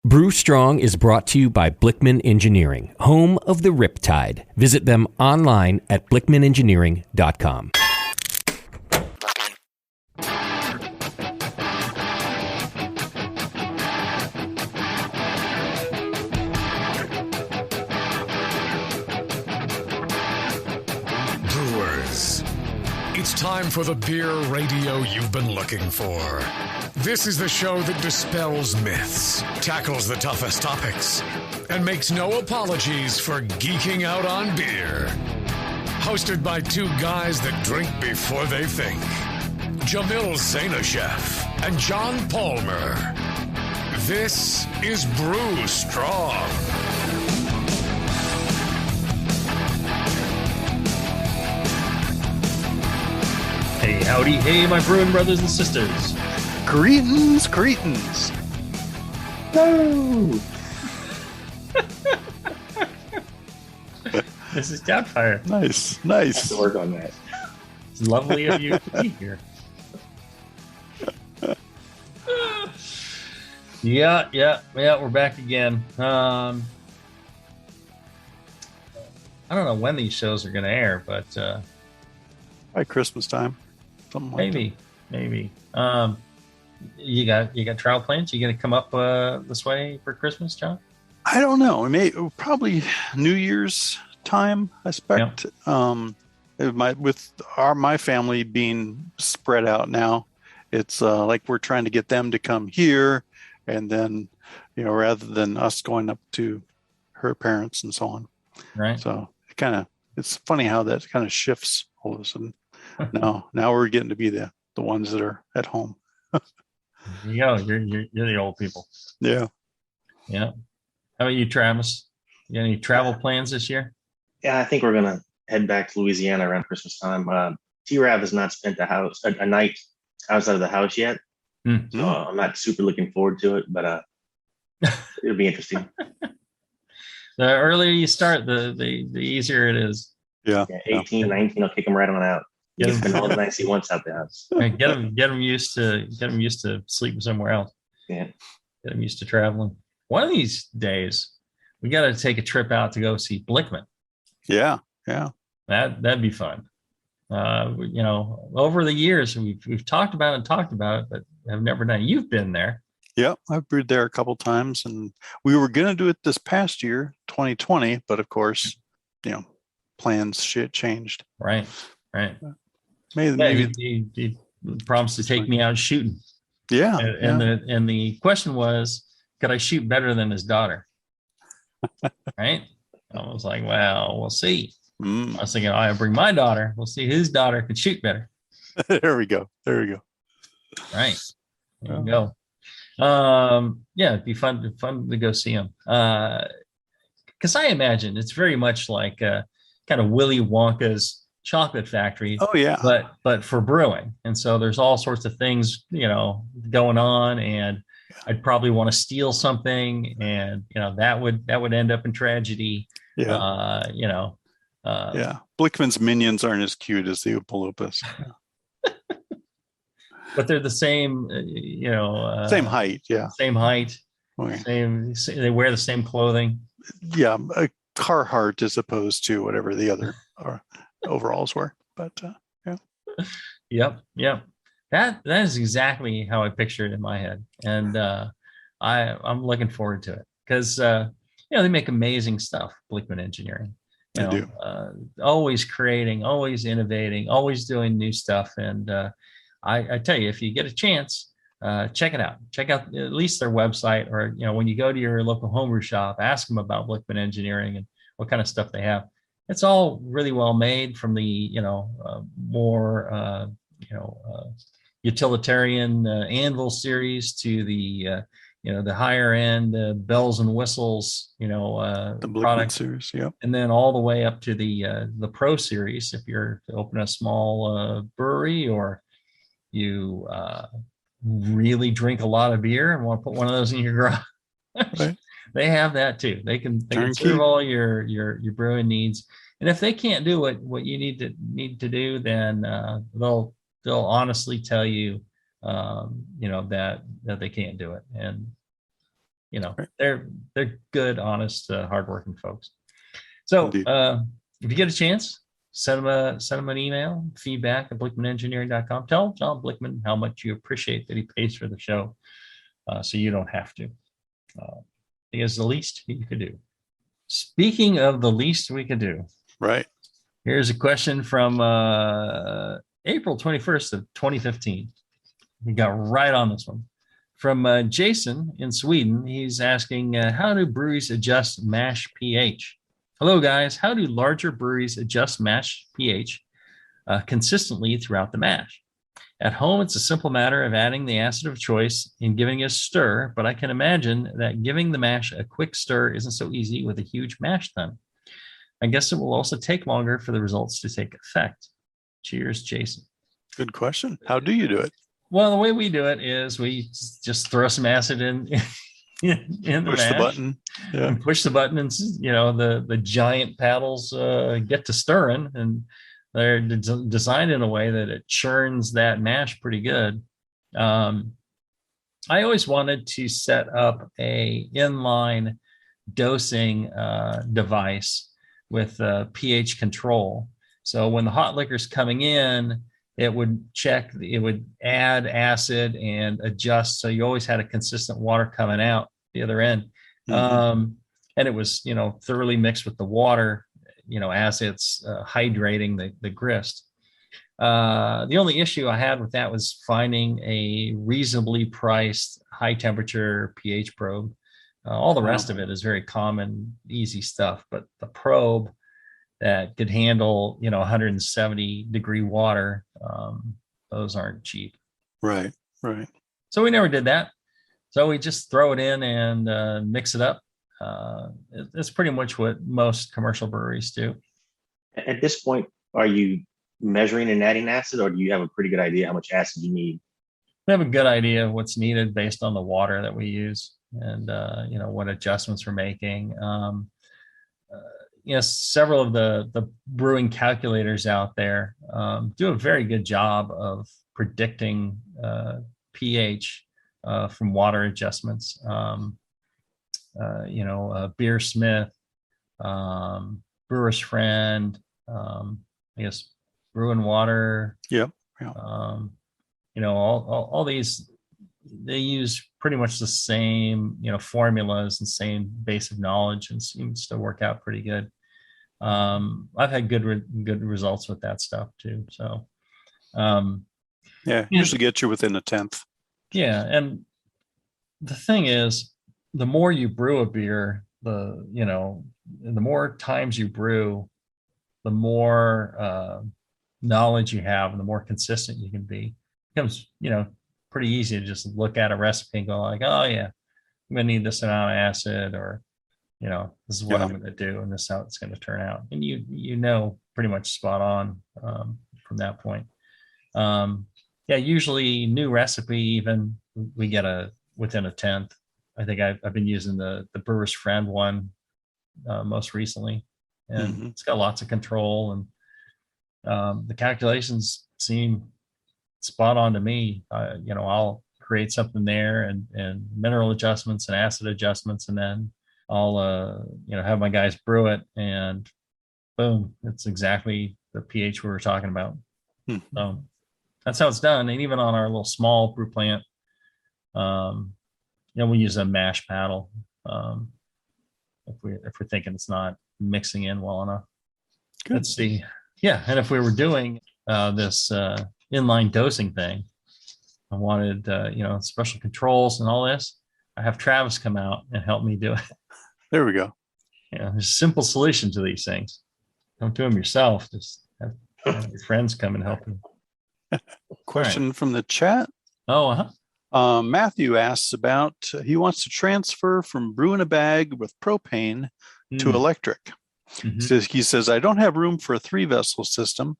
Brew Strong is brought to you by Blickman Engineering, home of the Riptide. Visit them online at blickmanengineering.com. Brewers, it's time for the beer radio you've been looking for. This is the show that dispels myths, tackles the toughest topics, and makes no apologies for geeking out on beer. Hosted by two guys that drink before they think, Jamil Zainasheff and John Palmer. This is Brew Strong. Hey, howdy, hey, my brewing brothers and sisters. Cretans. No! This is Doubtfire. Nice. Have to work on that. It's lovely of you to be here. Yeah, we're back again. I don't know when these shows are going to air, but By Christmas time, something like maybe. You got travel plans? You going to come up this way for Christmas, John? I don't know. Probably New Year's time, I expect. Yeah. My family being spread out now, it's like we're trying to get them to come here, and then rather than us going up to her parents and so on. Right. So it's funny how that kind of shifts all of a sudden. Now we're getting to be the ones that are at home. There you go. You're the old people. Yeah. How about you, Travis? You got any travel plans this year? Yeah, I think we're gonna head back to Louisiana around Christmas time. T-Rav has not spent a night outside of the house yet, so I'm not super looking forward to it. But it'll be interesting. The earlier you start, the easier it is. Yeah. 18, 19, I'll kick him right on out. He's spent all the nights he wants out the house. Right, get him used to sleeping somewhere else. Yeah. Get him used to traveling. One of these days, we got to take a trip out to go see Blickman. Yeah. That'd be fun. Over the years we've talked about it, but have never done it. You've been there. Yeah, I've brewed there a couple times, and we were going to do it this past year, 2020, but of course, plans changed. Right. Maybe he promised to take me out shooting. Yeah. And the question was, could I shoot better than his daughter? Right. I was like, well, we'll see. I was thinking, I bring my daughter. We'll see whose daughter can shoot better. There we go. Right. There you go. It'd be fun to go see him. Because I imagine it's very much like kind of Willy Wonka's chocolate factory. Oh yeah. But for brewing. And so there's all sorts of things, going on, and I'd probably want to steal something, and that would end up in tragedy. Yeah. Blickman's minions aren't as cute as the Oompa Loompas. But they're the same, same height. Yeah. Same height. Okay. They wear the same clothing. Yeah. A Carhartt as opposed to whatever the other overalls were. But Yep. That is exactly how I picture it in my head. And I'm looking forward to it because, they make amazing stuff, Blickman Engineering. They do. Always creating, always innovating, always doing new stuff. And I tell you, if you get a chance, check it out. Check out at least their website, or, when you go to your local homebrew shop, ask them about Blickman Engineering and what kind of stuff they have. It's all really well made, from the, more, utilitarian anvil series to the, the higher end bells and whistles, the Blickman product series. Yeah. And then all the way up to the Pro series, if you're to open a small brewery, or you really drink a lot of beer and want to put one of those in your garage. Right. They have that too. They can serve all your brewing needs. And if they can't do what you need to do, then they'll honestly tell you, that they can't do it. And Right. they're good, honest, hardworking folks. So if you get a chance, send them an email, feedback@blickmanengineering.com. Tell John Blickman how much you appreciate that he pays for the show, so you don't have to. It's the least you could do. Speaking of the least we could do, right. Here's a question from April 21st of 2015. We got right on this one. From Jason in Sweden. He's asking, how do breweries adjust mash pH? Hello, guys. How do larger breweries adjust mash pH consistently throughout the mash? At home, it's a simple matter of adding the acid of choice and giving it a stir, but I can imagine that giving the mash a quick stir isn't so easy with a huge mash tun. I guess it will also take longer for the results to take effect. Cheers, Jason. Good question. How do you do it? Well, the way we do it is we just throw some acid in the push mash, the button. Yeah. and push the button, and the giant paddles get to stirring, and they're designed in a way that it churns that mash pretty good. I always wanted to set up a inline dosing device with pH control. So when the hot liquor's coming in, it would add acid and adjust. So you always had a consistent water coming out the other end. Mm-hmm. And it was, thoroughly mixed with the water, as it's hydrating the grist. The only issue I had with that was finding a reasonably priced high temperature pH probe. All the rest of it is very common, easy stuff, but the probe that could handle, 170 degree water, those aren't cheap. Right. So we never did that. So we just throw it in and mix it up. It's pretty much what most commercial breweries do. At this point, are you measuring and adding acid, or do you have a pretty good idea how much acid you need? We have a good idea of what's needed based on the water that we use and, what adjustments we're making. Several of the brewing calculators out there do a very good job of predicting pH from water adjustments. Beer Smith, Brewer's Friend, Brew and Water. Yep. All these, they use pretty much the same, formulas and same base of knowledge, and seems to work out pretty good. I've had good results with that stuff too. So, usually get you within a tenth. Yeah, and the thing is, the more you brew a beer, the more times you brew, the more knowledge you have, and the more consistent you can be. It becomes, pretty easy to just look at a recipe and go like, oh yeah, I'm gonna need this amount of acid, or this is what I'm going to do, and this is how it's going to turn out. And pretty much spot on from that point. Usually new recipe, even we get within a tenth. I think I've been using the Brewer's Friend one most recently, and It's got lots of control, and the calculations seem spot on to me. I'll create something there and mineral adjustments and acid adjustments, and then I'll have my guys brew it, and boom, it's exactly the pH we were talking about. So that's how it's done. And even on our little small brew plant, we use a mash paddle if we're thinking it's not mixing in well enough. Good. Let's see. Yeah, and if we were doing this inline dosing thing, I wanted special controls and all this. I have Travis come out and help me do it. There we go. There's a simple solution to these things. Don't do them yourself. Just have your friends come and help you. Question from the chat. Oh, Matthew asks about, he wants to transfer from brew in a bag with propane to electric. He says, I don't have room for a 3-vessel system,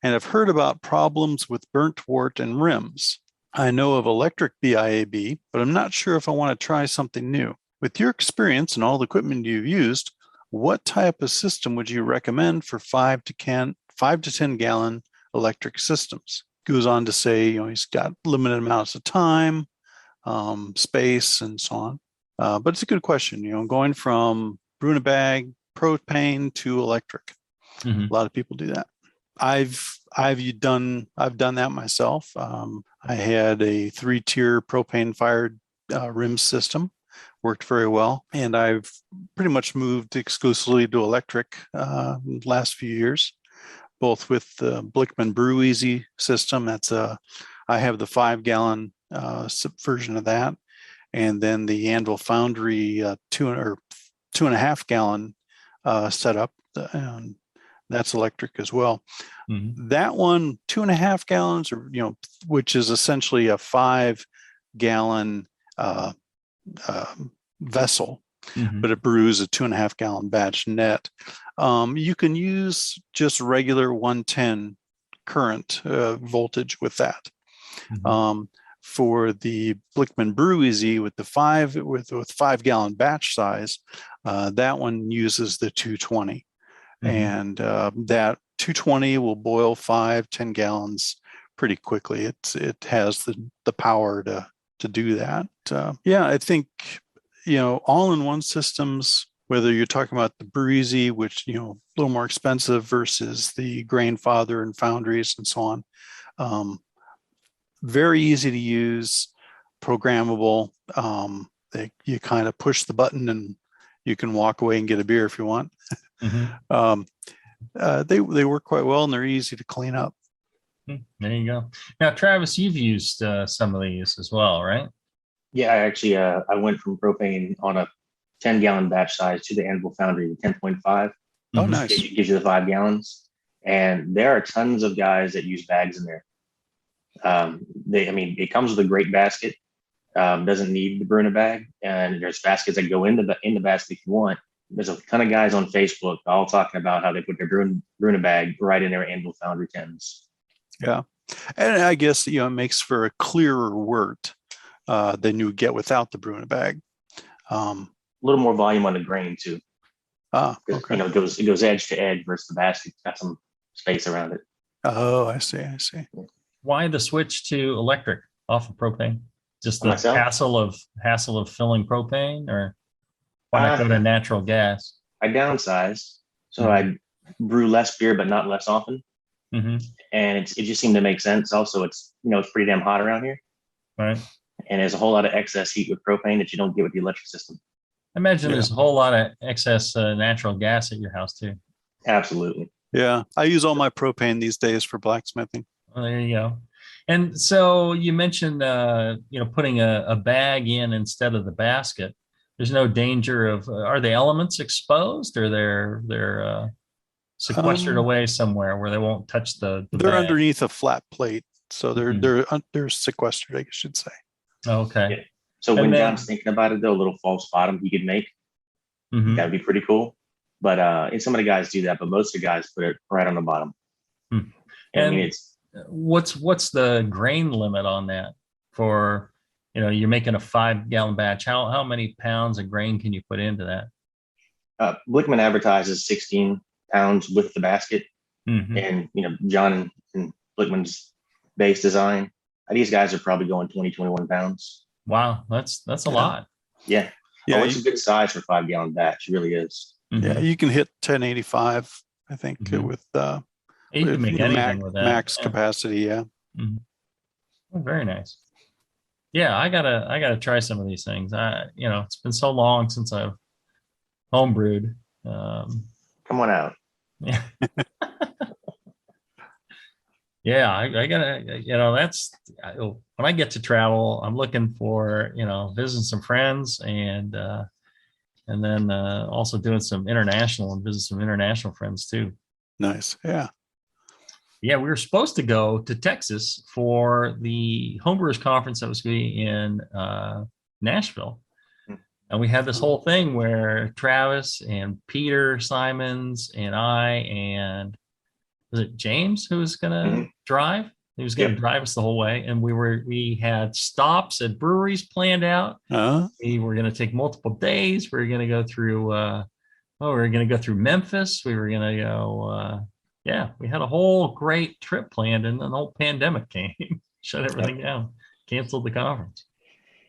and I've heard about problems with burnt wort and rims. I know of electric BIAB, but I'm not sure if I want to try something new. With your experience and all the equipment you've used, what type of system would you recommend for 5 to 10 gallon electric systems? Goes on to say, he's got limited amounts of time, space, and so on. But it's a good question. Going from brew in a bag, propane to electric. A lot of people do that. I've done that myself. I had a 3-tier propane fired rim system, worked very well, and I've pretty much moved exclusively to electric in the last few years, both with the Blickman Brew Easy system. I have the 5-gallon version of that, and then the Anvil Foundry 2.5 gallon setup. And that's electric as well. That one, 2.5 gallons, or which is essentially a 5-gallon vessel, but it brews a 2.5 gallon batch net. You can use just regular 110 current voltage with that. For the Blickman Brew Easy with the 5-gallon batch size, that one uses the 220. And that 220 will boil 5-10 gallons pretty quickly. It has the power to do that. I think all-in-one systems, whether you're talking about the Breezy, which a little more expensive, versus the Grainfather and Foundries and so on, very easy to use, programmable. You kind of push the button and you can walk away and get a beer if you want. They work quite well, and they're easy to clean up. There you go. Now, Travis, you've used some of these as well, right? Yeah, I actually I went from propane on a 10-gallon batch size to the Anvil Foundry, the 10.5. Oh, nice. It gives you the 5 gallons. And there are tons of guys that use bags in there. It comes with a great basket. Doesn't need the brew in a bag. And there's baskets that go in the basket if you want. There's a ton of guys on Facebook all talking about how they put their brew in a bag right in their Anvil Foundry 10s. Yeah. And I guess, it makes for a clearer wort than you would get without the brew in a bag. A little more volume on the grain too. Okay. It goes edge to edge versus the basket's got some space around it. Oh, I see. Why the switch to electric off of propane? Just the hassle of filling propane, or why not go to natural gas? I downsized, so I brew less beer, but not less often. And it just seemed to make sense. Also, it's pretty damn hot around here, right? And there's a whole lot of excess heat with propane that you don't get with the electric system. I imagine there's a whole lot of excess natural gas at your house too. Absolutely. Yeah, I use all my propane these days for blacksmithing. Well, there you go. And so you mentioned, putting a bag in instead of the basket. There's no danger of, are the elements exposed, or they're sequestered away somewhere where they won't touch the they're bag? Underneath a flat plate, so they're sequestered, I should say. Okay. Yeah. So when John's thinking about it, though, a little false bottom he could make, that would be pretty cool. But and some of the guys do that, but most of the guys put it right on the bottom. And what's the grain limit on that? For you're making a 5-gallon batch. How many pounds of grain can you put into that? Blickman advertises 16 pounds with the basket, and John and Blickman's base design, these guys are probably going 20-21 pounds. Wow, that's a lot. Yeah. It's a good size for 5-gallon batch. It really is. Yeah, you can hit 1085, I think, with you can make anything with that. Max capacity. Yeah. Oh, very nice. Yeah, I gotta try some of these things. It's been so long since I've homebrewed. Come on out. Yeah. Yeah, I gotta, that's when I get to travel, I'm looking for, visiting some friends and then also doing some international friends too. Nice. Yeah. Yeah, we were supposed to go to Texas for the Homebrewers Conference that was going to be in Nashville. And we had this whole thing where Travis and Peter Simons and I and was it James who was going to drive? He was going to drive us the whole way. And we had stops at breweries planned out. We were going to take multiple days. We were going to go through, Memphis. We were going to go, we had a whole great trip planned, and then the whole pandemic came, shut everything down, canceled the conference.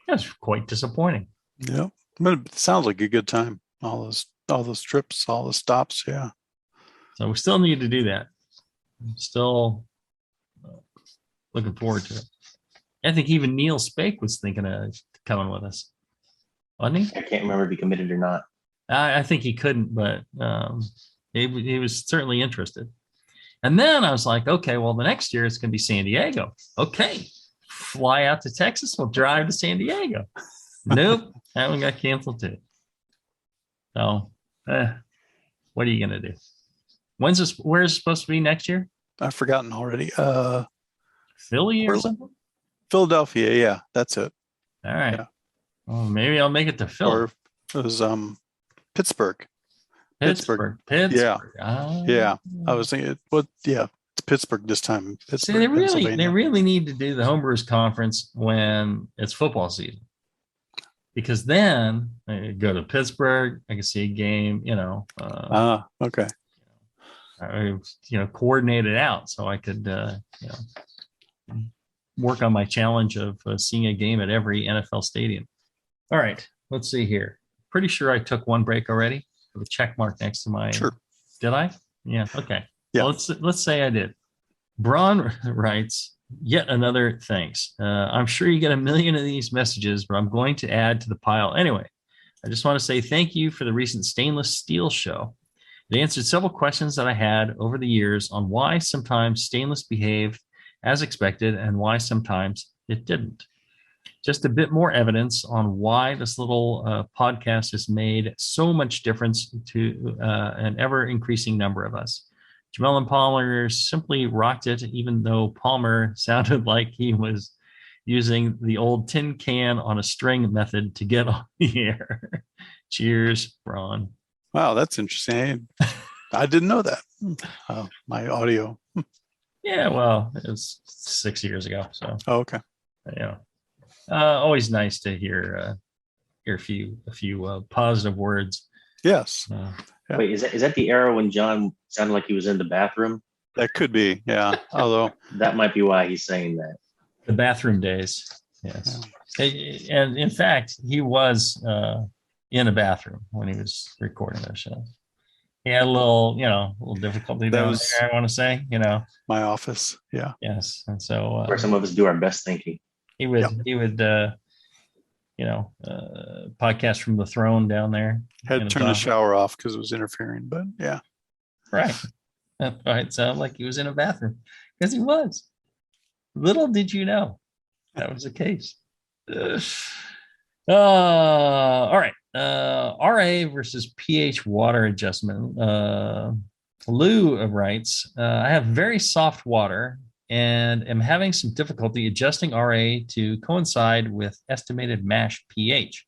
That was quite disappointing. Yep. But it sounds like a good time. All those trips, all the stops. Yeah. So we still need to do that. I'm still looking forward to it. I think even Neil Spake was thinking of coming with us, wasn't he? I can't remember if he committed or not. I think he couldn't, but he was certainly interested. And then I was like, okay, well, the next year it's going to be San Diego. Okay, fly out to Texas. We'll drive to San Diego. Nope, that one got canceled too. So, what are you going to do? Where's it supposed to be next year? I've forgotten already. Philly or something? Philadelphia. Yeah, that's it. All right. Yeah. Well, maybe I'll make it to Philly. Or it was Pittsburgh. Pittsburgh. Yeah. Ah. Yeah. I was thinking, yeah, it's Pittsburgh this time. Pittsburgh, See, they Pennsylvania. really need to do the Homebrewers Conference when it's football season, because then I go to Pittsburgh, I can see a game, Okay. coordinate it out so I could, work on my challenge of seeing a game at every NFL stadium. All right, let's see here. Pretty sure I took one break already with a check mark next to my. Sure. Did I? Yeah. Okay. Yeah. Well, let's say I did. Braun writes, yet another thanks. I'm sure you get a million of these messages, but I'm going to add to the pile anyway. I just want to say thank you for the recent stainless steel show. It answered several questions that I had over the years on why sometimes stainless behaved as expected and why sometimes it didn't. Just a bit more evidence on why this little podcast has made so much difference to an ever-increasing number of us. Jamil and Palmer simply rocked it, even though Palmer sounded like he was using the old tin can on a string method to get on the air. Cheers, Ron. Wow, that's interesting. I didn't know that. My audio. Yeah, well, it was 6 years ago. So, okay. Yeah. Always nice to hear a few positive words. Yes. Yeah. Wait, is that the era when John sounded like he was in the bathroom? That could be, yeah. Although that might be why he's saying that. The bathroom days. Yes. Yeah. And in fact, he was in a bathroom when he was recording that show. He had a little difficulty down there, I want to say, My office. Yeah. Yes. And so where some of us do our best thinking. He would podcast from the throne down there. Had to turn the shower off because it was interfering, but yeah. Right. It sounded like he was in a bathroom because he was. Little did you know that was the case. All right. RA versus pH water adjustment. Lou writes, I have very soft water and am having some difficulty adjusting RA to coincide with estimated mash pH.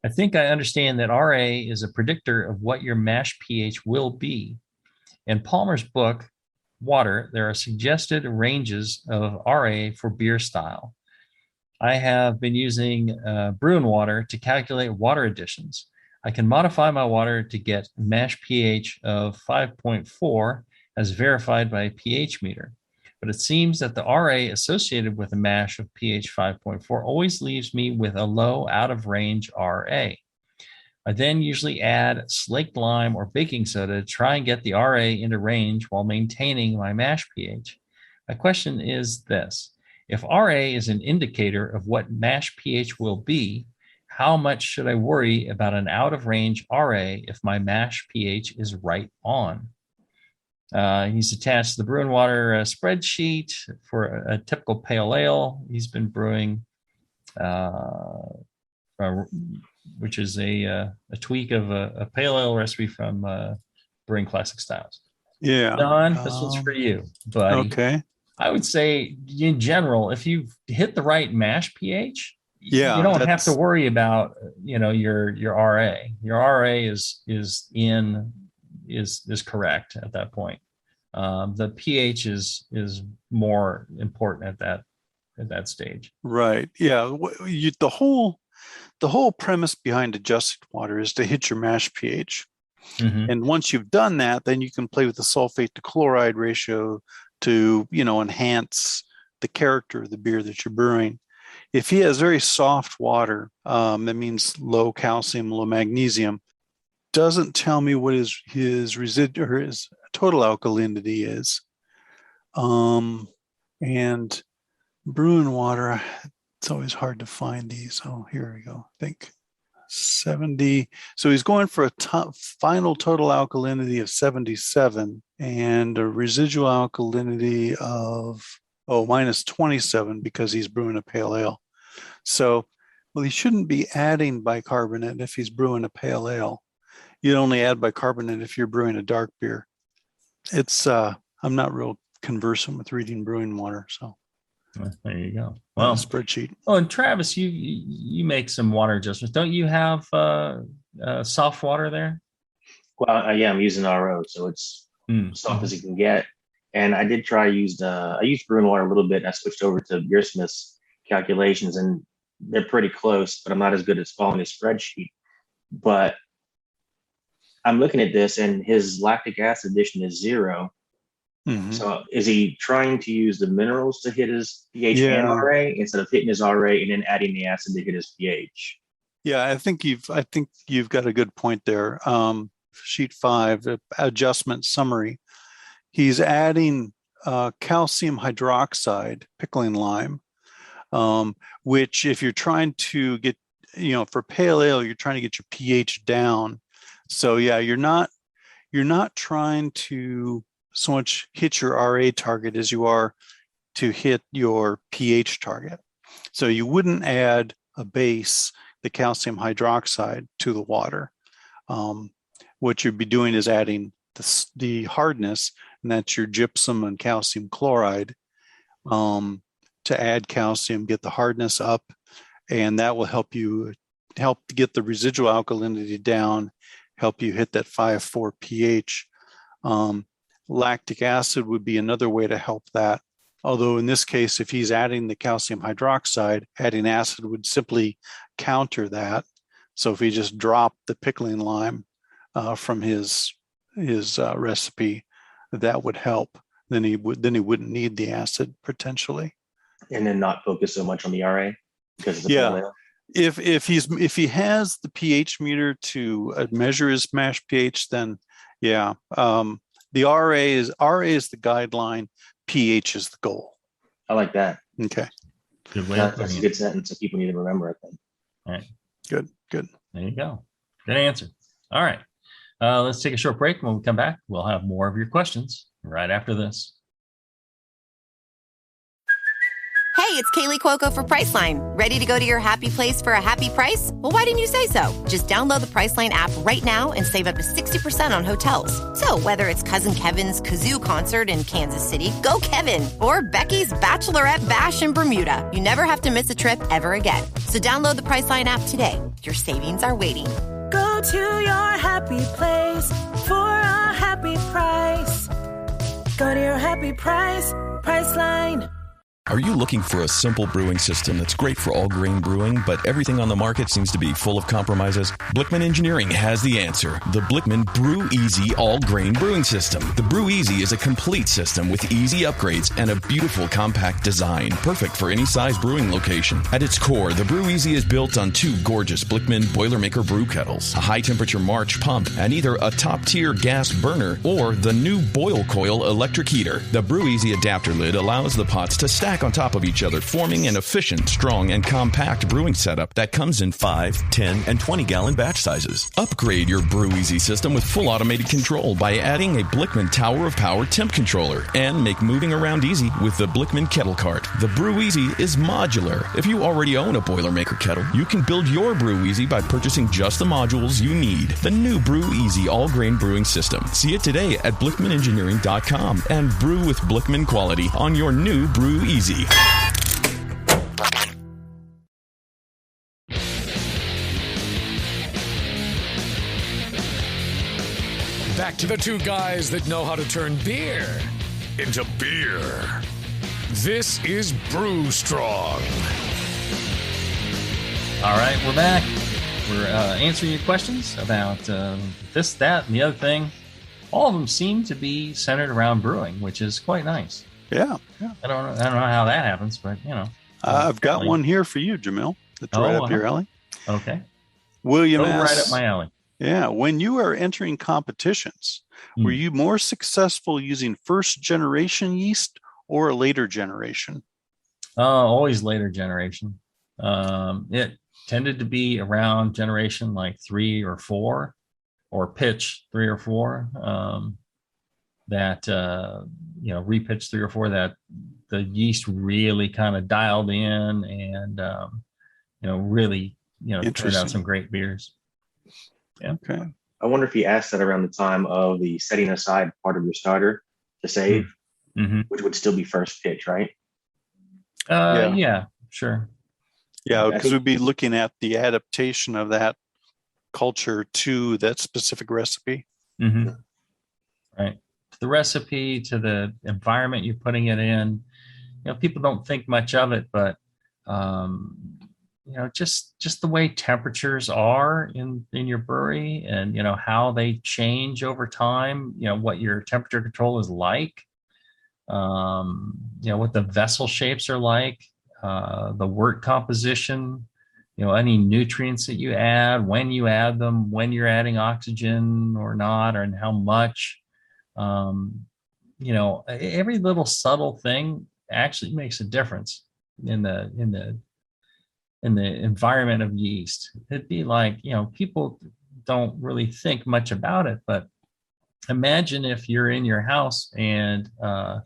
I think I understand that RA is a predictor of what your mash pH will be. In Palmer's book, Water, there are suggested ranges of RA for beer style. I have been using Brew and Water to calculate water additions. I can modify my water to get mash pH of 5.4 as verified by a pH meter. But it seems that the RA associated with a mash of pH 5.4 always leaves me with a low out-of-range RA. I then usually add slaked lime or baking soda to try and get the RA into range while maintaining my mash pH. My question is this. If RA is an indicator of what mash pH will be, how much should I worry about an out-of-range RA if my mash pH is right on? He's attached the Brew and Water spreadsheet for a typical pale ale. He's been brewing, which is a tweak of a pale ale recipe from Brewing Classic Styles. Yeah. Don, this one's for you, buddy. Okay. I would say, in general, if you've hit the right mash pH, you don't have to worry about your RA. Your RA is correct at that point. The pH is more important at that stage. Right. Yeah. The whole premise behind adjusted water is to hit your mash pH. Mm-hmm. And once you've done that, then you can play with the sulfate to chloride ratio to enhance the character of the beer that you're brewing. If he has very soft water, that means low calcium, low magnesium. Doesn't tell me what his residual or his total alkalinity is. And brewing water, it's always hard to find these. Oh, here we go. I think 70. So he's going for a final total alkalinity of 77 and a residual alkalinity of minus 27 because he's brewing a pale ale. So, well, he shouldn't be adding bicarbonate if he's brewing a pale ale. You'd only add bicarbonate if you're brewing a dark beer. It's I'm not real conversant with reading brewing water, so there you go. Well, spreadsheet. Oh, and Travis, you make some water adjustments. Don't you have soft water there? Well, yeah, I'm using RO, so it's soft as you can get. And I did try I used brewing water a little bit. And I switched over to Beersmith's calculations, and they're pretty close, but I'm not as good at following his spreadsheet. But I'm looking at this, and his lactic acid addition is 0. Mm-hmm. So is he trying to use the minerals to hit his pH and RA instead of hitting his RA and then adding the acid to hit his pH? Yeah, I think you've got a good point there. Sheet 5, adjustment summary. He's adding calcium hydroxide, pickling lime, which if you're trying to get, for pale ale, you're trying to get your pH down. So yeah, you're not trying to so much hit your RA target as you are to hit your pH target. So you wouldn't add a base, the calcium hydroxide, to the water. What you'd be doing is adding the hardness, and that's your gypsum and calcium chloride, to add calcium, get the hardness up, and that will help get the residual alkalinity down, help you hit that 5.4 pH. Lactic acid would be another way to help that. Although in this case, if he's adding the calcium hydroxide, adding acid would simply counter that. So if he just dropped the pickling lime from his recipe, that would help. Then he wouldn't need the acid potentially. And then not focus so much on the RA because of the If he has the pH meter to measure his mash pH, then the RA is the guideline, pH is the goal. I like that. Okay. Good way. That's a good sentence that people need to remember, I think. All right. Good. There you go. Good answer. All right. Let's take a short break. When we come back, we'll have more of your questions right after this. Hey, it's Kaylee Cuoco for Priceline. Ready to go to your happy place for a happy price? Well, why didn't you say so? Just download the Priceline app right now and save up to 60% on hotels. So whether it's Cousin Kevin's Kazoo Concert in Kansas City, go Kevin, or Becky's Bachelorette Bash in Bermuda, you never have to miss a trip ever again. So download the Priceline app today. Your savings are waiting. Go to your happy place for a happy price. Go to your happy price, Priceline. Are you looking for a simple brewing system that's great for all grain brewing, but everything on the market seems to be full of compromises? Blickman Engineering has the answer. The Blickman Brew Easy All Grain Brewing System. The Brew Easy is a complete system with easy upgrades and a beautiful compact design, perfect for any size brewing location. At its core, the Brew Easy is built on 2 gorgeous Blickman Boilermaker brew kettles, a high-temperature March pump, and either a top-tier gas burner or the new Boil Coil electric heater. The Brew Easy adapter lid allows the pots to stack on top of each other, forming an efficient, strong, and compact brewing setup that comes in 5, 10, and 20-gallon batch sizes. Upgrade your Brew Easy system with full automated control by adding a Blickman Tower of Power temp controller, and make moving around easy with the Blickman Kettle Cart. The Brew Easy is modular. If you already own a Boilermaker kettle, you can build your Brew Easy by purchasing just the modules you need. The new Brew Easy all-grain brewing system. See it today at BlickmanEngineering.com and brew with Blickman quality on your new Brew Easy. Back to the 2 guys that know how to turn beer into beer. This is Brew Strong. All right, we're back. We're answering your questions about this, that, and the other thing. All of them seem to be centered around brewing, which is quite nice. Yeah. I don't know how that happens, but I've got one here for you, Jamil. It's right up your alley. Okay. William asks, right up my alley. Yeah. When you are entering competitions, were you more successful using first generation yeast or a later generation? Always later generation. It tended to be around generation like 3 or 4, or pitch 3 or 4. That repitch 3 or 4, that the yeast really kind of dialed in and really turned out some great beers. Yeah. Okay. I wonder if he asked that around the time of the setting aside part of your starter to save, which would still be first pitch, right? Yeah, sure. Yeah, because we'd be looking at the adaptation of that culture to that specific recipe. Mm-hmm. Right. To the recipe, to the environment you're putting it in. People don't think much of it, but just the way temperatures are in your brewery, and how they change over time, what your temperature control is like, what the vessel shapes are like, the wort composition, any nutrients that you add, when you add them, when you're adding oxygen or not, and how much. Every little subtle thing actually makes a difference in the environment of yeast. It'd be like, people don't really think much about it, but imagine if you're in your house and all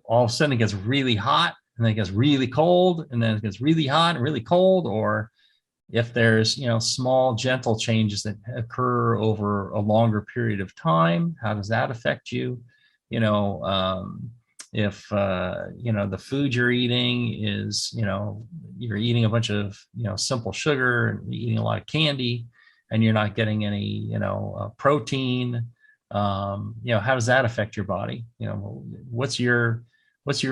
of a sudden it gets really hot, and then it gets really cold, and then it gets really hot and really cold. Or if there's small gentle changes that occur over a longer period of time, how does that affect you? If the food you're eating is you're eating a bunch of simple sugar, and eating a lot of candy, and you're not getting any protein, how does that affect your body? What's your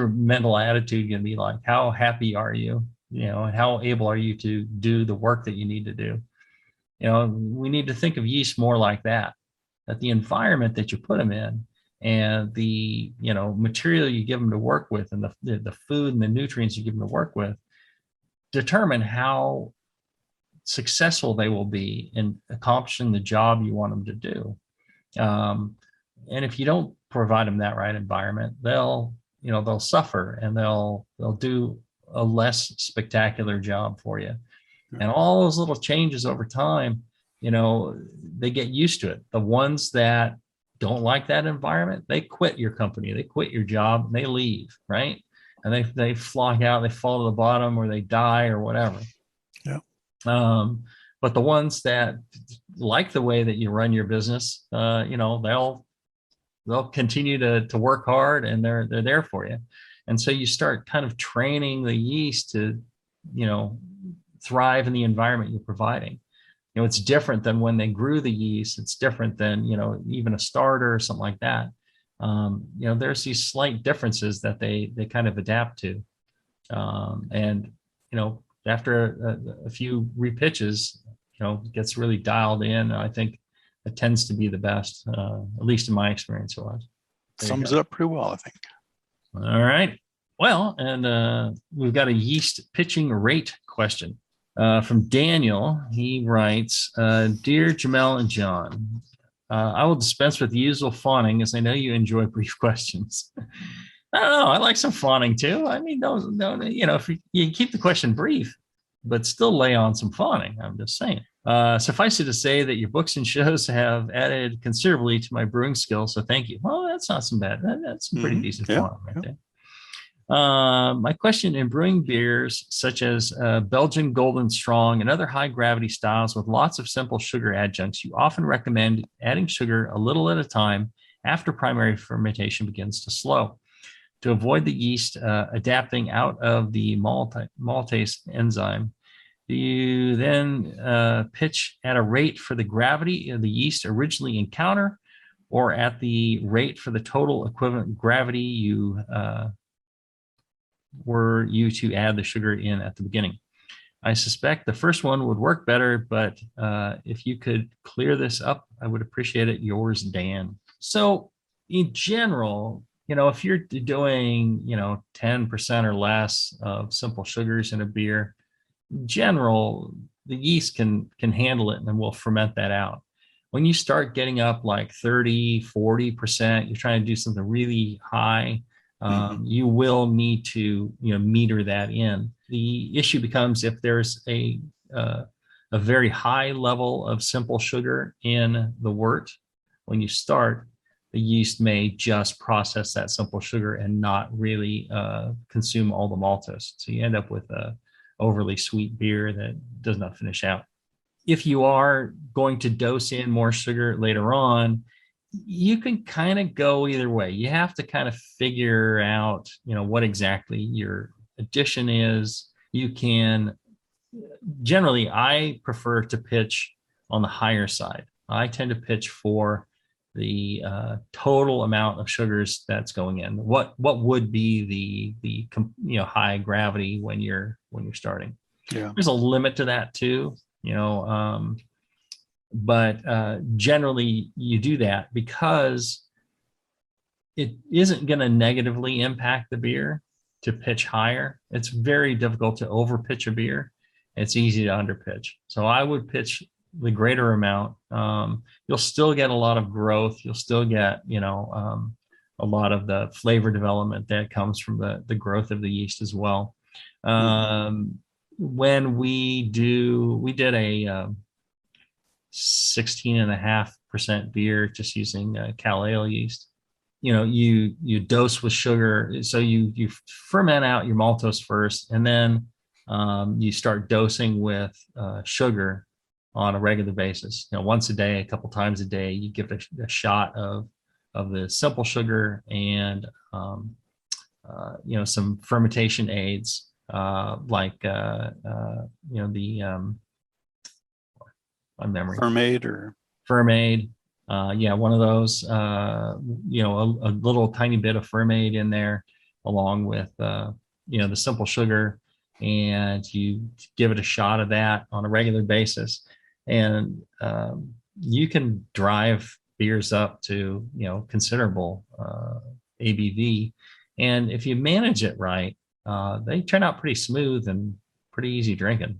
mental attitude going to be like? How happy are you? And how able are you to do the work that you need to do? We need to think of yeast more like that the environment that you put them in, and the material you give them to work with, and the food and the nutrients you give them to work with, determine how successful they will be in accomplishing the job you want them to do. And if you don't provide them that right environment, they'll suffer, and they'll do a less spectacular job for you. And all those little changes over time, they get used to it. The ones that don't like that environment, they quit your company, they quit your job, and they leave, right? And they flunk out, they fall to the bottom, or they die, or whatever. Yeah. But the ones that like the way that you run your business, they'll continue to work hard, and they're there for you. And so you start kind of training the yeast to, thrive in the environment you're providing. It's different than when they grew the yeast. It's different than, even a starter or something like that. There's these slight differences that they kind of adapt to. And after a few repitches, it gets really dialed in. I think it tends to be the best, at least in my experience it was. Sums it up pretty well, I think. All right. Well, and we've got a yeast pitching rate question from Daniel. He writes, Dear Jamil and John, I will dispense with the usual fawning, as I know you enjoy brief questions. I don't know. I like some fawning too. I mean, if you keep the question brief, but still lay on some fawning. I'm just saying. Suffice it to say that your books and shows have added considerably to my brewing skills, so thank you. Well, that's not so bad. That's some pretty decent fawning right there. My question: in brewing beers such as Belgian Golden Strong and other high gravity styles with lots of simple sugar adjuncts, you often recommend adding sugar a little at a time after primary fermentation begins to slow, to avoid the yeast adapting out of the maltase enzyme. Do you then pitch at a rate for the gravity of the yeast originally encounter, or at the rate for the total equivalent gravity you were you to add the sugar in at the beginning? I suspect the first one would work better, but if you could clear this up, I would appreciate it. Yours, Dan. So in general, if you're doing, 10% or less of simple sugars in a beer, in general, the yeast can handle it and will ferment that out. When you start getting up like 30, 40%, you're trying to do something really high, you will need to, meter that in. The issue becomes if there's a very high level of simple sugar in the wort, when you start, the yeast may just process that simple sugar and not really consume all the maltose. So you end up with a overly sweet beer that does not finish out. If you are going to dose in more sugar later on, you can kind of go either way. You have to kind of figure out, what exactly your addition is. You can generally, I prefer to pitch on the higher side. I tend to pitch for the total amount of sugars that's going in. What would be the high gravity when you're starting? Yeah. There's a limit to that too, but generally you do that because it isn't going to negatively impact the beer to pitch higher. It's very difficult to over pitch a beer. It's easy to under pitch. So I would pitch the greater amount. You'll still get a lot of growth. You'll still get, a lot of the flavor development that comes from the growth of the yeast as well. When we did a 16.5% beer just using Cal Ale yeast. You dose with sugar. So you ferment out your maltose first, and then you start dosing with sugar on a regular basis. Once a day, a couple times a day, you give a shot of the simple sugar and some fermentation aids like my memory Fermaid. One of those. A little tiny bit of Fermaid in there, along with the simple sugar, and you give it a shot of that on a regular basis, and you can drive beers up to considerable ABV, and if you manage it right, they turn out pretty smooth and pretty easy drinking.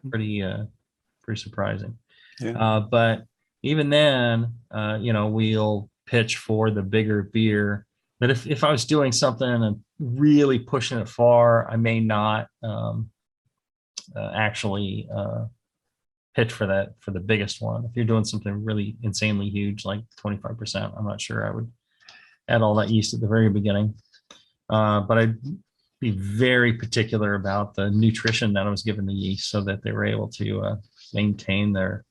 Pretty surprising. Yeah. But even then, we'll pitch for the bigger beer. But if I was doing something and really pushing it far, I may not actually pitch for the biggest one. If you're doing something really insanely huge, like 25%, I'm not sure I would add all that yeast at the very beginning. But I'd be very particular about the nutrition that I was giving the yeast so that they were able to maintain their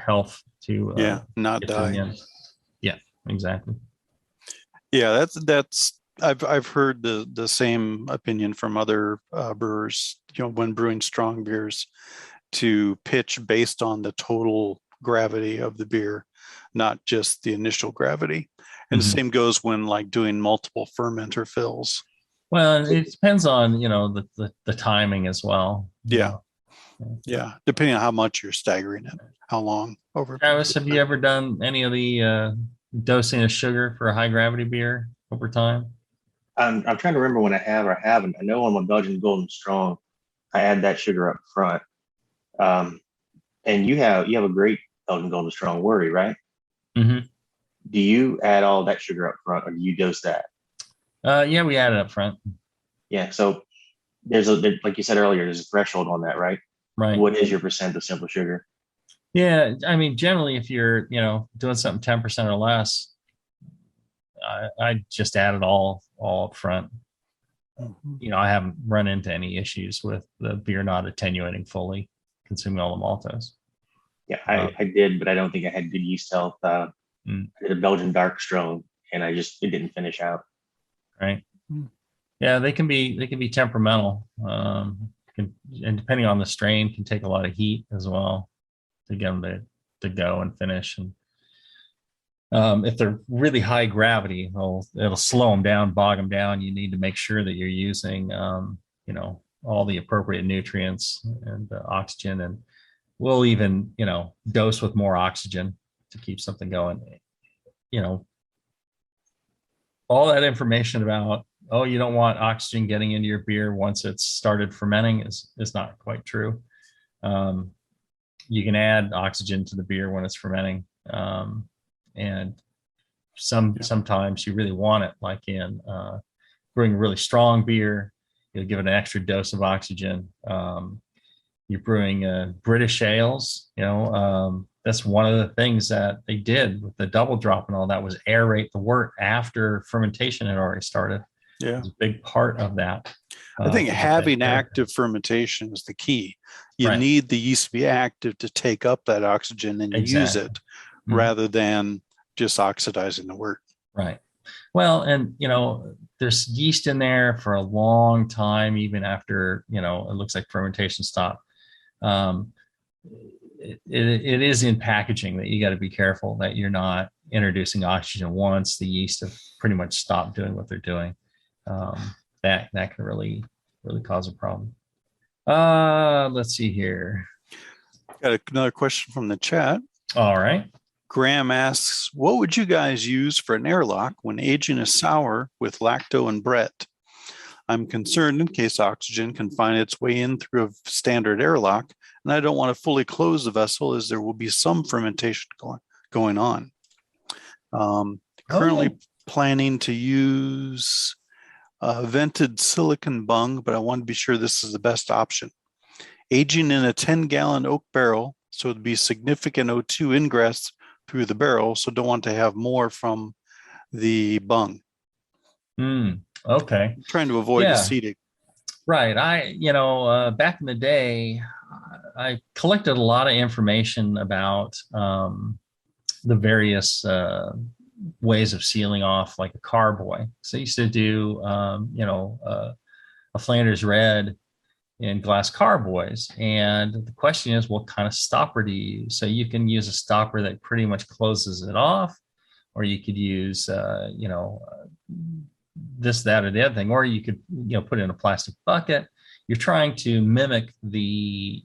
health to not die. Yeah, exactly. Yeah, that's I've heard the same opinion from other brewers, when brewing strong beers, to pitch based on the total gravity of the beer, not just the initial gravity. And the same goes when like doing multiple fermenter fills. Well, it depends on the timing as well. Yeah, depending on how much you're staggering it, how long over. Travis, have you ever done any of the dosing of sugar for a high gravity beer over time? I'm trying to remember when I have or haven't. I know on my Belgian Golden Strong, I add that sugar up front. And you have a great Belgian Golden Strong worry, right? Mm-hmm. Do you add all that sugar up front, or do you dose that? Yeah, we add it up front. Yeah, so like you said earlier, there's a threshold on that, right? Right. What is your percent of simple sugar? Yeah, I mean, generally, if you're doing something 10% or less, I just add it all up front. I haven't run into any issues with the beer not attenuating fully, consuming all the maltose. Yeah, I did, but I don't think I had good yeast health. I did a Belgian dark strong, and it didn't finish out. Right. Yeah, they can be temperamental, and depending on the strain, can take a lot of heat as well to get them to go and finish. And if they're really high gravity, it'll slow them down, bog them down. You need to make sure that you're using, all the appropriate nutrients and oxygen, and we'll even, dose with more oxygen to keep something going. all that information about, oh, you don't want oxygen getting into your beer once it's started fermenting is not quite true. You can add oxygen to the beer when it's fermenting. And sometimes you really want it, like in brewing a really strong beer, you'll give it an extra dose of oxygen. You're brewing British ales, that's one of the things that they did with the double drop and all that was aerate the wort after fermentation had already started. Yeah. It was a big part of that. I think having active fermentation is the key. You need the yeast to be active to take up that oxygen and use it rather than just oxidizing the wort. Right. Well, and, there's yeast in there for a long time, even after, it looks like fermentation stopped. It is in packaging that you got to be careful that you're not introducing oxygen once the yeast have pretty much stopped doing what they're doing. That can really cause a problem. Let's see here. Got another question from the chat. All right. Graham asks, what would you guys use for an airlock when aging a sour with lacto and Brett? I'm concerned in case oxygen can find its way in through a standard airlock, and I don't want to fully close the vessel as there will be some fermentation going on. Currently planning to use vented silicon bung, but I want to be sure this is the best option. Aging in a 10-gallon oak barrel, so it'd be significant O2 ingress through the barrel, so don't want to have more from the bung. Okay. I'm trying to avoid acetic. Right. Back in the day, I collected a lot of information about the various ways of sealing off like a carboy. So I used to do, a Flanders Red in glass carboys. And the question is, what kind of stopper do you use? So you can use a stopper that pretty much closes it off, or you could use, this, that, or the other thing, or you could, put it in a plastic bucket. You're trying to mimic the,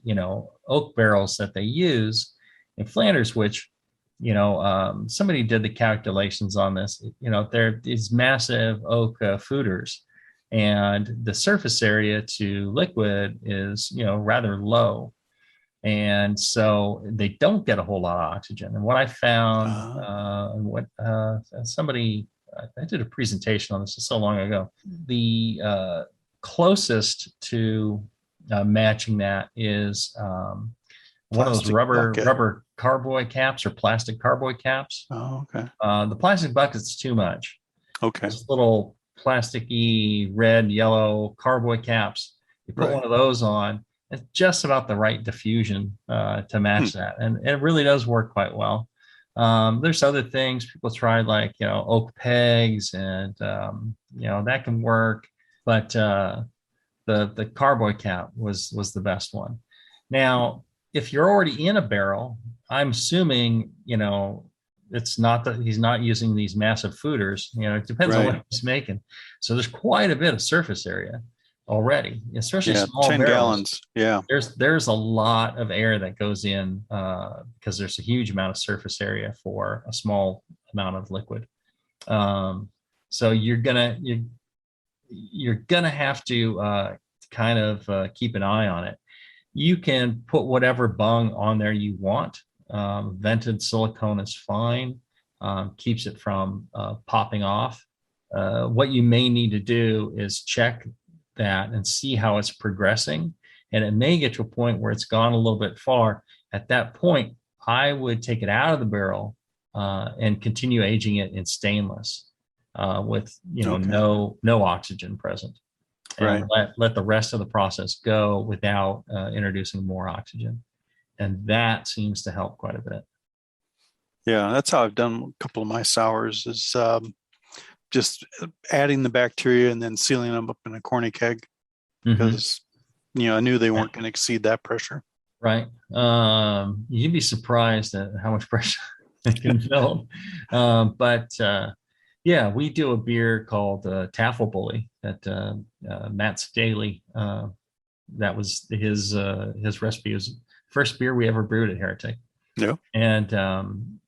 oak barrels that they use in Flanders, which, somebody did the calculations on this. There is massive oak foeders, and the surface area to liquid is, rather low. And so they don't get a whole lot of oxygen. And what I found, I did a presentation on this so long ago. The closest to matching that is one of those rubber carboy caps or plastic carboy caps. Oh, okay. The plastic bucket's too much. Okay. Those little plasticky red, yellow carboy caps. You put one of those on, it's just about the right diffusion to match that. And it really does work quite well. There's other things people try, like, oak pegs, and, that can work. But the carboy cap was the best one. Now, if you're already in a barrel, I'm assuming, it's not that he's not using these massive foeders. It depends on what he's making. So there's quite a bit of surface area already, especially small 10 barrels. gallons. Yeah. There's a lot of air that goes in because there's a huge amount of surface area for a small amount of liquid. So you're gonna have to kind of keep an eye on it. You can put whatever bung on there you want. Vented silicone is fine. Keeps it from popping off. What you may need to do is check that and see how it's progressing. And it may get to a point where it's gone a little bit far. At that point, I would take it out of the barrel and continue aging it in stainless with no oxygen present. And let the rest of the process go without introducing more oxygen. And that seems to help quite a bit. Yeah, that's how I've done a couple of my sours, is just adding the bacteria and then sealing them up in a corny keg, because I knew they weren't going to exceed that pressure. Right. You'd be surprised at how much pressure it can build. But we do a beer called Taffel Bully that Matt Staley, that was his recipe. It was the first beer we ever brewed at Heretic. Yeah. And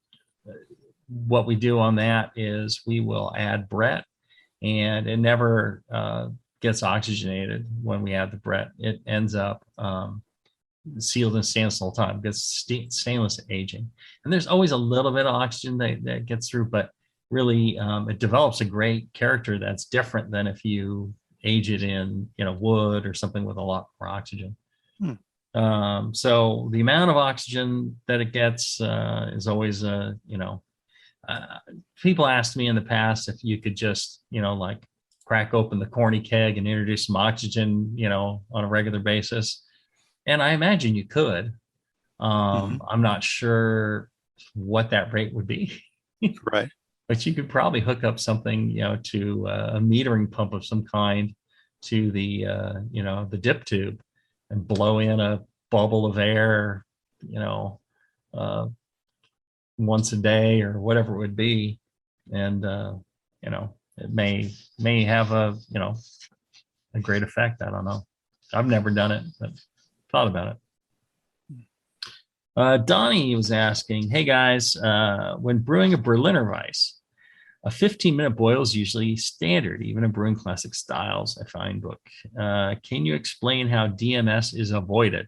what we do on that is we will add Brett and it never gets oxygenated when we add the Brett. It ends up sealed in stainless all the time because stainless aging. And there's always a little bit of oxygen that gets through, but really it develops a great character that's different than if you age it in wood or something with a lot more oxygen. So the amount of oxygen that it gets is always people asked me in the past if you could just like crack open the corny keg and introduce some oxygen on a regular basis, and I imagine you could. I'm not sure what that rate would be. Right. But you could probably hook up something, to a metering pump of some kind to the, the dip tube and blow in a bubble of air, once a day or whatever it would be. And, it may have a great effect. I don't know. I've never done it, but thought about it. Donnie was asking, hey guys, when brewing a Berliner Weiss, a 15-minute boil is usually standard, even in Brewing Classic Styles, I find book. Can you explain how DMS is avoided?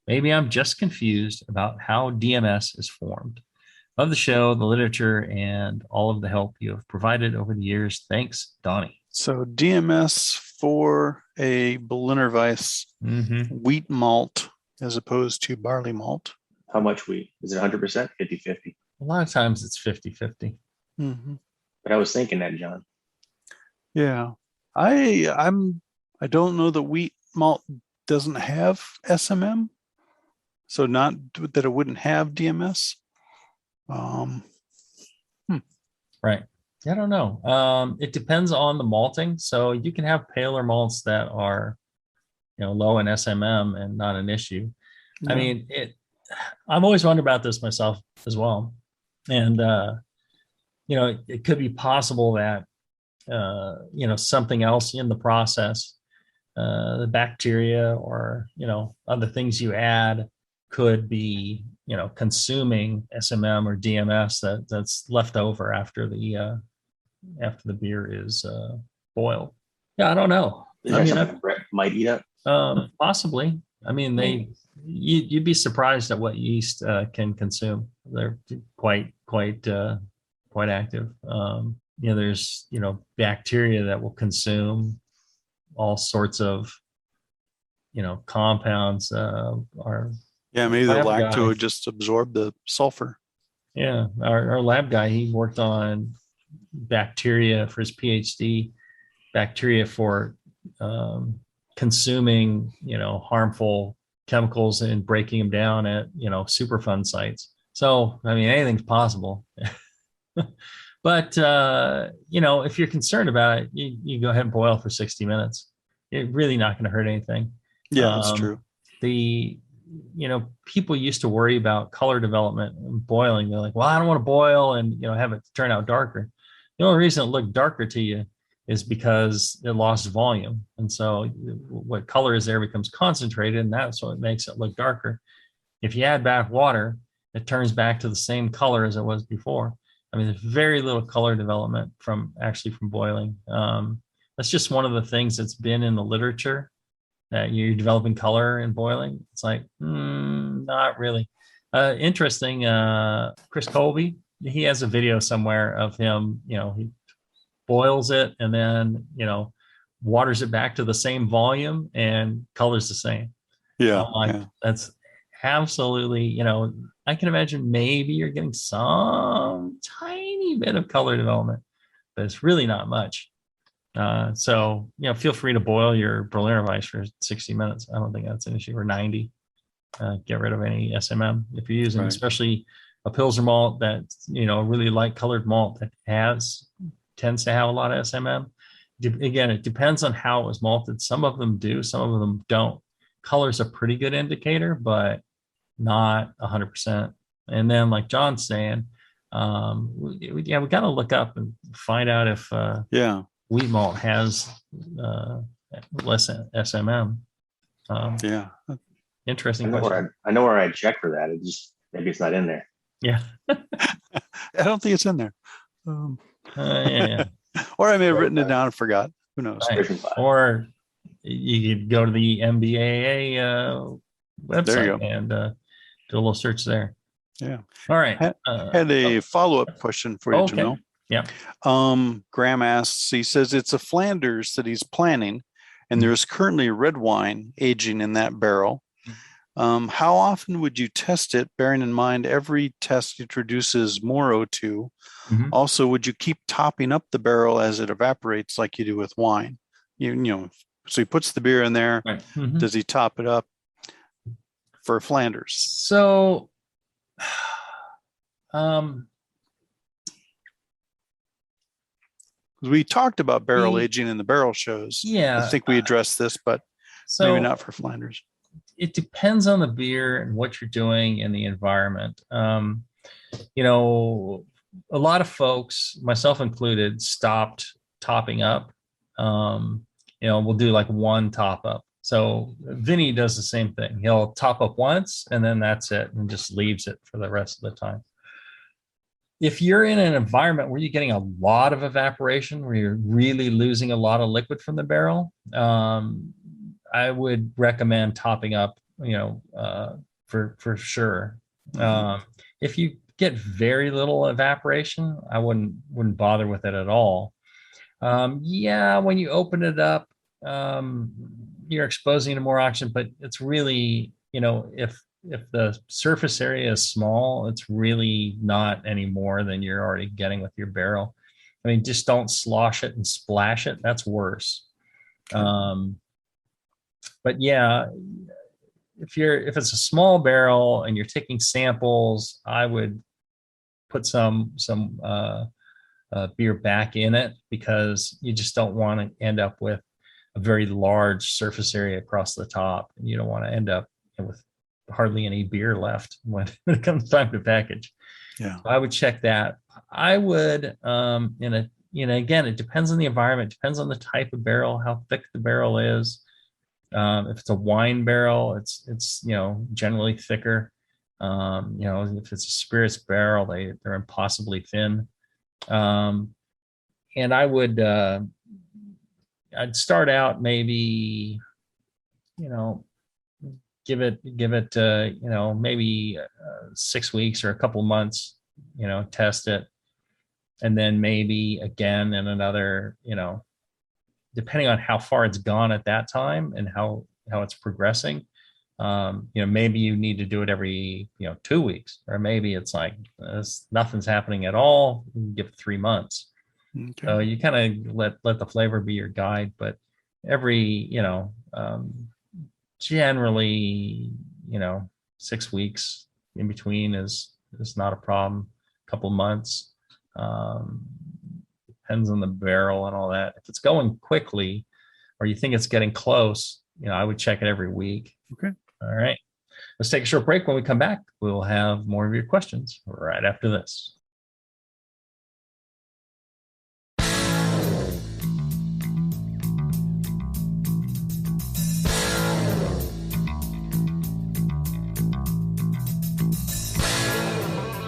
Maybe I'm just confused about how DMS is formed. Love the show, the literature, and all of the help you have provided over the years. Thanks, Donnie. So DMS for a Berliner Weiss wheat malt as opposed to barley malt. How much wheat? Is it 100%? 50-50? A lot of times it's 50-50. But I was thinking that, John. Yeah. I don't know that wheat malt doesn't have SMM. So not that it wouldn't have DMS. Right. I don't know. It depends on the malting. So you can have paler malts that are, low in SMM and not an issue. Yeah. I mean, I've always wondered about this myself as well. And, it could be possible that, something else in the process, the bacteria or, other things you add could be, consuming SMM or DMS that's left over after the beer is boiled. Yeah, I don't know. Brett might eat up. Possibly. I mean, you'd be surprised at what yeast can consume. They're quite active. There's bacteria that will consume all sorts of compounds. Maybe the lacto would just absorb the sulfur. Yeah, our lab guy, he worked on bacteria for his PhD, bacteria for consuming harmful chemicals and breaking them down at Superfund sites. So I mean, anything's possible. But if you're concerned about it, you go ahead and boil for 60 minutes. You're really not going to hurt anything. Yeah, that's true. People used to worry about color development and boiling. They're like, well, I don't want to boil and have it turn out darker. The only reason it looked darker to you is because it lost volume. And so what color is there becomes concentrated, and that's what makes it look darker. If you add back water, it turns back to the same color as it was before. I mean, there's very little color development from boiling. That's just one of the things that's been in the literature, that you're developing color in boiling. It's like, not really. Interesting. Chris Colby, he has a video somewhere of him, he boils it and then, waters it back to the same volume and color's the same. Yeah. That's absolutely, I can imagine maybe you're getting some tiny bit of color development, but it's really not much. So feel free to boil your Berliner Weiss for 60 minutes. I don't think that's an issue. Or 90. Get rid of any SMM if you're using, especially a Pilsner malt that really light colored malt that tends to have a lot of SMM. Again, it depends on how it was malted. Some of them do, some of them don't. Color's a pretty good indicator, but not 100%. And then, like John's saying, we got to look up and find out if wheat malt has less SMM. Interesting question. I know where I check for that. It just maybe it's not in there. Yeah. I don't think it's in there. Yeah. Or I may have written it down and forgot. Who knows? Right. Or you could go to the MBAA website and do a little search there. Yeah. All right. Had a follow-up question for you, Jamil. Yeah. Graham asks, he says it's a Flanders that he's planning, and there's currently red wine aging in that barrel. How often would you test it, bearing in mind every test introduces more O2? Also, would you keep topping up the barrel as it evaporates like you do with wine? You know, so he puts the beer in there. Right. Does he top it up for Flanders? So, we talked about barrel aging in the barrel shows. Yeah. I think we addressed this, but maybe not for Flanders. It depends on the beer and what you're doing and the environment. You know, a lot of folks, myself included, stopped topping up. You know, we'll do like one top up. So Vinny does the same thing. He'll top up once and then that's it, and just leaves it for the rest of the time. If you're in an environment where you're getting a lot of evaporation, where you're really losing a lot of liquid from the barrel, I would recommend topping up, you know, for sure. If you get very little evaporation, I wouldn't bother with it at all. Yeah, when you open it up, you're exposing it to more oxygen, but it's really, you know, if the surface area is small, it's really not any more than you're already getting with your barrel. I mean, just don't slosh it and splash it. That's worse. But yeah, if it's a small barrel and you're taking samples, I would put some beer back in it, because you just don't want to end up with a very large surface area across the top, and you don't want to end up with hardly any beer left when it comes time to package. Yeah, so I would check that. I would, again, it depends on the environment, depends on the type of barrel, how thick the barrel is. If it's a wine barrel, it's you know, generally thicker. You know, if it's a spirits barrel, they're impossibly thin. And I would, I'd start out maybe, you know, give it, you know, maybe 6 weeks or a couple months, you know, test it. And then maybe again in another, you know, depending on how far it's gone at that time and how it's progressing, you know, maybe you need to do it every, you know, 2 weeks, or maybe it's like nothing's happening at all. You can give it 3 months. Okay. So you kind of let the flavor be your guide, but every, you know, generally, you know, 6 weeks in between is not a problem. A couple months, depends on the barrel and all that. If it's going quickly, or you think it's getting close, you know, I would check it every week. Okay. All right. Let's take a short break. When we come back, we'll have more of your questions right after this.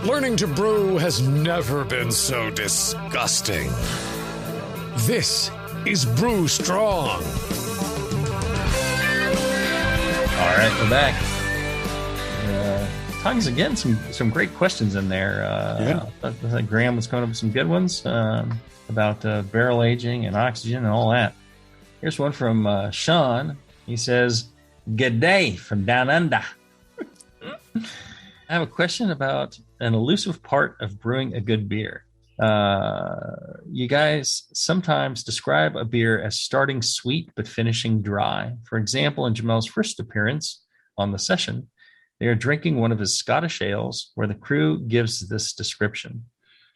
Learning to brew has never been so disgusting. This is Brew Strong. All right, we're back. Tons again, some great questions in there. I thought Graham was coming up with some good ones about barrel aging and oxygen and all that. Here's one from Sean. He says, "Good day from down under. I have a question about an elusive part of brewing a good beer. You guys sometimes describe a beer as starting sweet but finishing dry. For example, in Jamil's first appearance on the session, they are drinking one of his Scottish ales where the crew gives this description.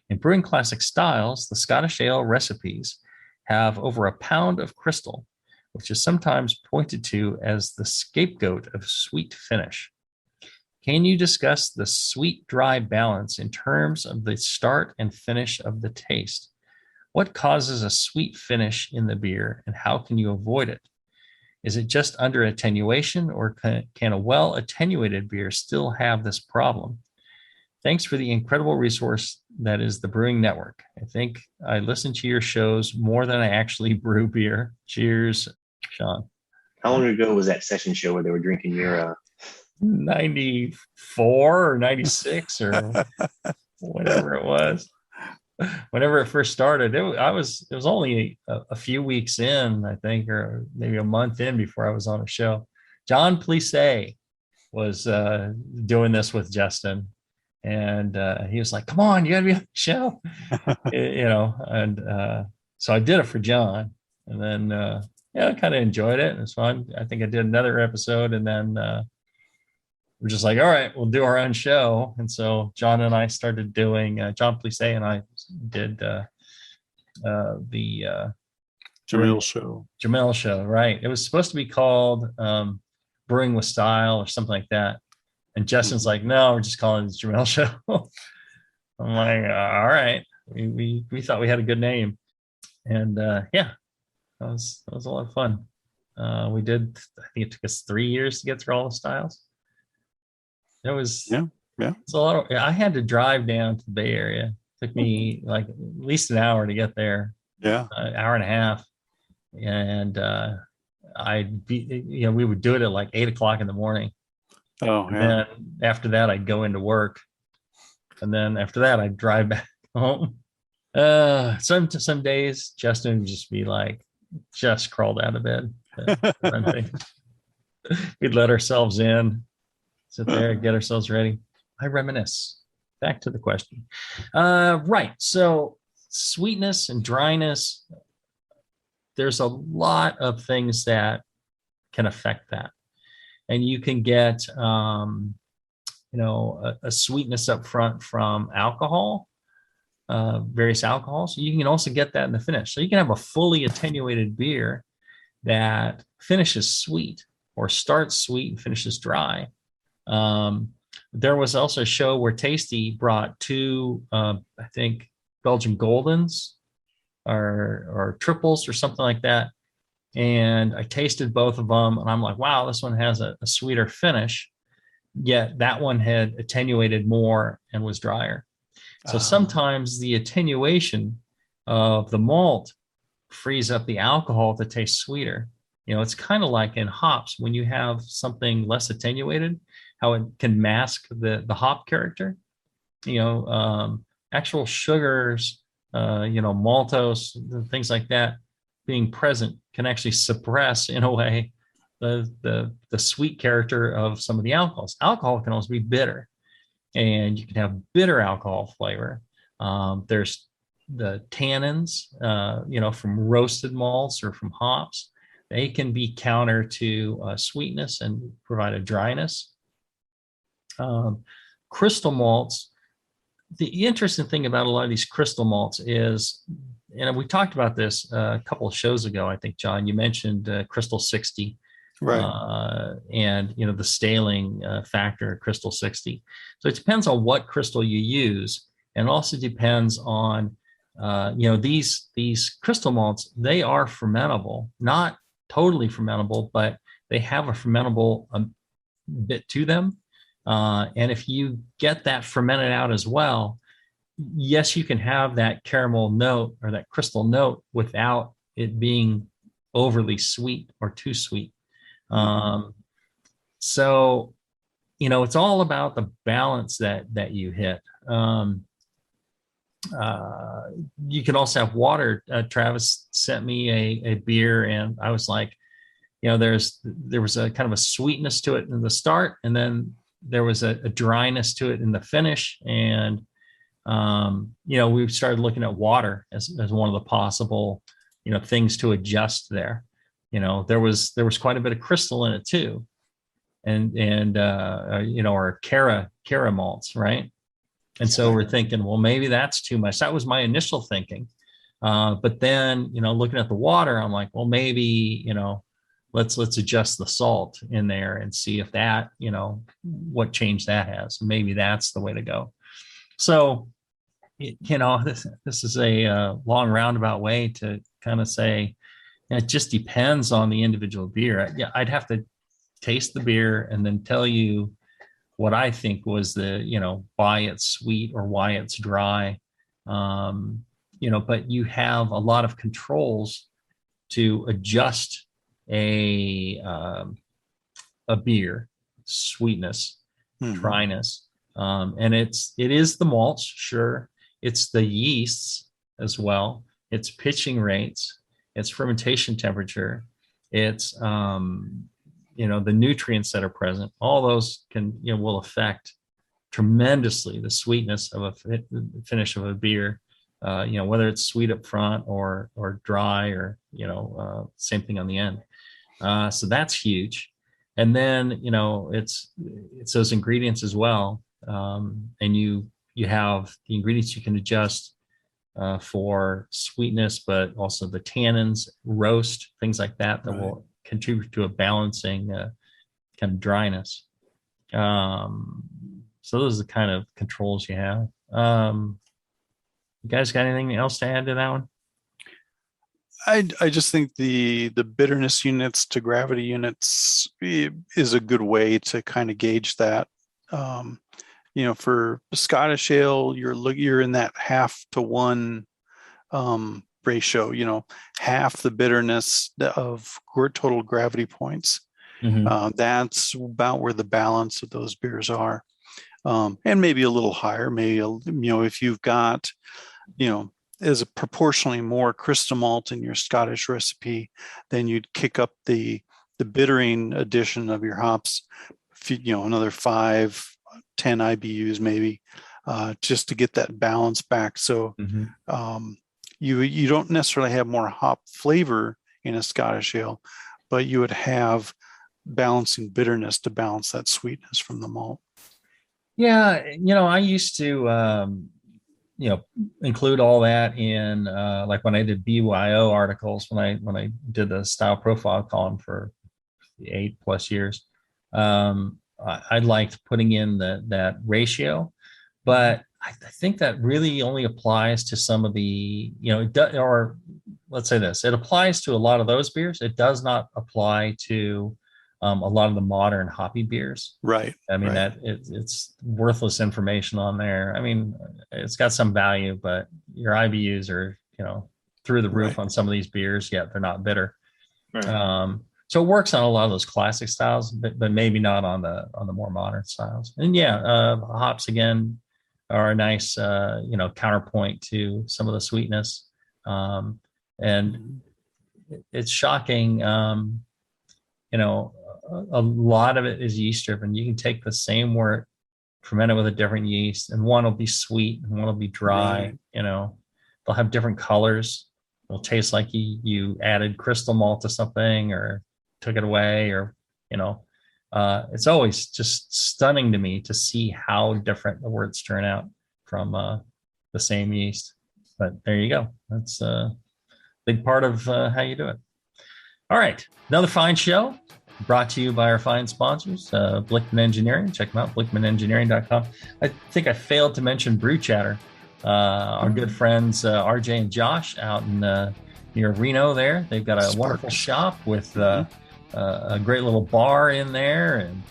In Brewing Classic Styles, the Scottish ale recipes have over a pound of crystal, which is sometimes pointed to as the scapegoat of sweet finish. Can you discuss the sweet-dry balance in terms of the start and finish of the taste? What causes a sweet finish in the beer, and how can you avoid it? Is it just under attenuation, or can a well-attenuated beer still have this problem? Thanks for the incredible resource that is the Brewing Network. I think I listen to your shows more than I actually brew beer. Cheers, Sean. How long ago was that session show where they were drinking your 94 or 96 or whatever it was? Whenever it first started, it was only a few weeks in, I think, or maybe a month in before I was on a show. John Plisse was doing this with Justin, and he was like, "Come on, you got to be on the show," and so I did it for John, and then I kind of enjoyed it. It was fun. I think I did another episode, and then we're just like, all right, we'll do our own show. And so John and I started doing, John Plisse and I did the Jamil show. Jamil show, right. It was supposed to be called Brewing with Style or something like that. And Justin's like, no, we're just calling it the Jamil show. I'm like, all right. We thought we had a good name. And that was a lot of fun. We did, I think it took us 3 years to get through all the styles. It was it's a lot of, I had to drive down to the Bay Area. It took me like at least an hour to get there. Yeah. An hour and a half. And we would do it at like 8 o'clock in the morning. Oh, yeah. And then after that, I'd go into work. And then after that, I'd drive back home. Some days Justin would just be like, just crawled out of bed. We'd let ourselves in, sit there, get ourselves ready. I reminisce. Back to the question. Right. So sweetness and dryness, there's a lot of things that can affect that. And you can get, a sweetness up front from alcohol, various alcohols. You can also get that in the finish. So you can have a fully attenuated beer that finishes sweet or starts sweet and finishes dry. There was also a show where Tasty brought two, I think, Belgian Goldens or triples or something like that. And I tasted both of them and I'm like, wow, this one has a sweeter finish. Yet that one had attenuated more and was drier. So sometimes the attenuation of the malt frees up the alcohol to taste sweeter. It's kind of like in hops, when you have something less attenuated, how it can mask the hop character. Actual sugars, maltose, things like that being present can actually suppress, in a way, the sweet character of some of the alcohols. Alcohol can also be bitter, and you can have bitter alcohol flavor. There's the tannins, from roasted malts or from hops. They can be counter to sweetness and provide a dryness. Crystal malts. The interesting thing about a lot of these crystal malts is, and we talked about this a couple of shows ago, I think, John, you mentioned Crystal 60. Right. And the staling factor of Crystal 60. So it depends on what crystal you use, and also depends on these crystal malts. They are fermentable, not totally fermentable, but they have a fermentable bit to them. And if you get that fermented out as well, yes, you can have that caramel note or that crystal note without it being overly sweet or too sweet. So, it's all about the balance that you hit. You can also have water. Travis sent me a beer, and I was like, there was a kind of a sweetness to it in the start, and then there was a dryness to it in the finish. And, we started looking at water as one of the possible, things to adjust there. There was quite a bit of crystal in it too. And or Cara malts, right? And so we're thinking, well, maybe that's too much. That was my initial thinking. But then, looking at the water, I'm like, well, maybe, let's adjust the salt in there and see if that, what change that has. Maybe that's the way to go. So, this is a long roundabout way to kind of say, it just depends on the individual beer. I'd have to taste the beer and then tell you what I think was why it's sweet or why it's dry. But you have a lot of controls to adjust a beer sweetness, dryness. And it is the malts, sure. It's the yeasts as well. It's pitching rates. It's fermentation temperature. It's, the nutrients that are present. All those will affect tremendously the sweetness of a finish of a beer, whether it's sweet up front or dry or, same thing on the end. So that's huge. And then, it's those ingredients as well. And you have the ingredients you can adjust for sweetness, but also the tannins, roast, things like that will contribute to a balancing kind of dryness. So those are the kind of controls you have. You guys got anything else to add to that one? I just think the bitterness units to gravity units is a good way to kind of gauge that. For Scottish ale, you're in that 1/2 ratio. Half the bitterness of total gravity points. That's about where the balance of those beers are, and maybe a little higher. Maybe if you've got as a proportionally more crystal malt in your Scottish recipe, then you'd kick up the bittering addition of your hops, another 5-10 IBUs maybe, just to get that balance back. So you don't necessarily have more hop flavor in a Scottish ale, but you would have balancing bitterness to balance that sweetness from the malt. Yeah, I used to include all that in like when I did BYO articles, when I did the style profile column for 8+ years. I liked putting in that ratio, but I think that really only applies to some of the, or let's say this, it applies to a lot of those beers. It does not apply to a lot of the modern hoppy beers. Right. I mean, that it's worthless information on there. I mean, it's got some value, but your IBUs are, through the roof on some of these beers, yet they're not bitter. Right. So it works on a lot of those classic styles, but maybe not on the more modern styles. And hops again are a nice, counterpoint to some of the sweetness. And it's shocking, a lot of it is yeast driven. You can take the same wort, ferment it with a different yeast, and one will be sweet and one will be dry. Right. They'll have different colors. It'll taste like you added crystal malt to something or took it away, or it's always just stunning to me to see how different the worts turn out from the same yeast. But there you go. That's a big part of how you do it. All right, another fine show brought to you by our fine sponsors, Blickman Engineering. Check them out, blickmanengineering.com. I think I failed to mention Brew Chatter. Our good friends RJ and Josh out in near Reno there. They've got a wonderful shop with a great little bar in there and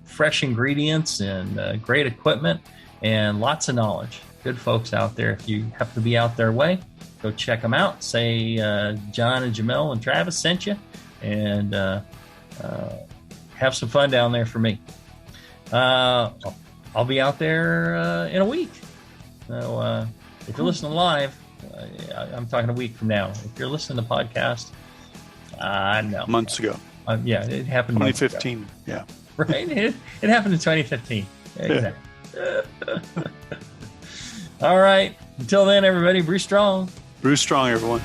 fresh ingredients and great equipment and lots of knowledge. Good folks out there. If you happen to be out their way, go check them out. Say John and Jamil and Travis sent you, and have some fun down there for me. I'll be out there in a week. So if you're listening live, I'm talking a week from now. If you're listening to the podcast, no. Months ago. It happened 2015. Yeah. Right? It happened in 2015. Exactly. Yeah. All right. Until then, everybody, brew strong. Brew strong, everyone.